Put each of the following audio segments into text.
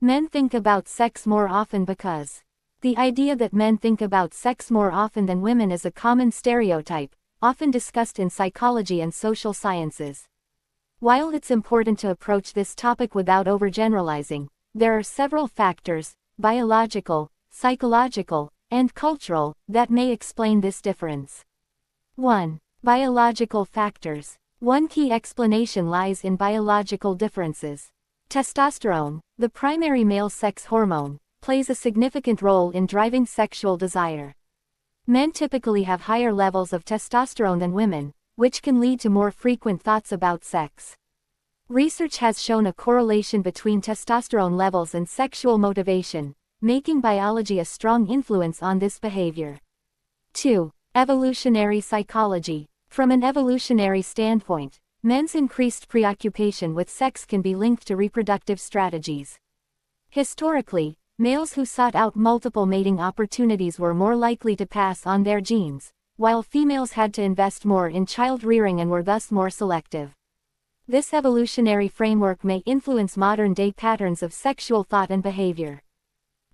Men think about sex more often because. The idea that men think about sex more often than women is a common stereotype, often discussed in psychology and social sciences. While it's important to approach this topic without overgeneralizing, there are several factors, biological, psychological, and cultural, that may explain this difference. 1. Biological factors. One key explanation lies in biological differences. Testosterone, the primary male sex hormone, plays a significant role in driving sexual desire. Men typically have higher levels of testosterone than women, which can lead to more frequent thoughts about sex. Research has shown a correlation between testosterone levels and sexual motivation, making biology a strong influence on this behavior. 2. Evolutionary psychology. From an evolutionary standpoint, men's increased preoccupation with sex can be linked to reproductive strategies. Historically, males who sought out multiple mating opportunities were more likely to pass on their genes, while females had to invest more in child-rearing and were thus more selective. This evolutionary framework may influence modern-day patterns of sexual thought and behavior.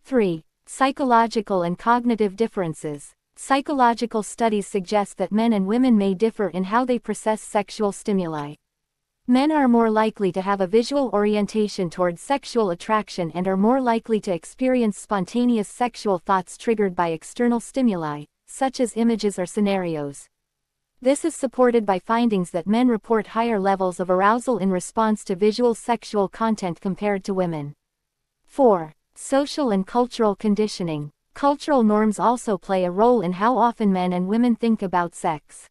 3. Psychological and cognitive differences. Psychological studies suggest that men and women may differ in how they process sexual stimuli. Men are more likely to have a visual orientation toward sexual attraction and are more likely to experience spontaneous sexual thoughts triggered by external stimuli, such as images or scenarios. This is supported by findings that men report higher levels of arousal in response to visual sexual content compared to women. 4. Social and cultural conditioning. Cultural norms also play a role in how often men and women think about sex.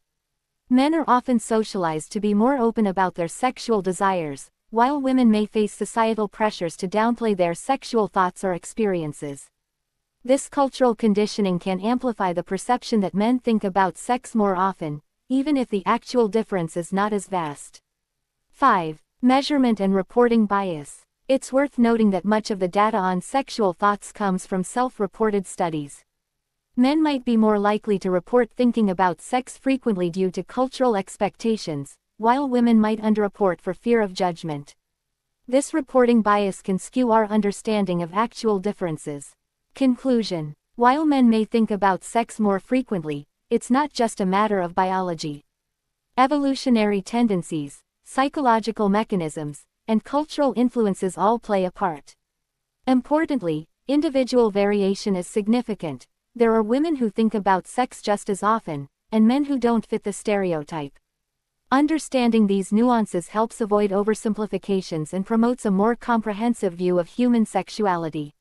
Men are often socialized to be more open about their sexual desires, while women may face societal pressures to downplay their sexual thoughts or experiences. This cultural conditioning can amplify the perception that men think about sex more often, even if the actual difference is not as vast. 5. Measurement and reporting bias. It's worth noting that much of the data on sexual thoughts comes from self-reported studies. Men might be more likely to report thinking about sex frequently due to cultural expectations, while women might underreport for fear of judgment. This reporting bias can skew our understanding of actual differences. Conclusion. While men may think about sex more frequently, it's not just a matter of biology. Evolutionary tendencies, psychological mechanisms, and cultural influences all play a part. Importantly, individual variation is significant. There are women who think about sex just as often, and men who don't fit the stereotype. Understanding these nuances helps avoid oversimplifications and promotes a more comprehensive view of human sexuality.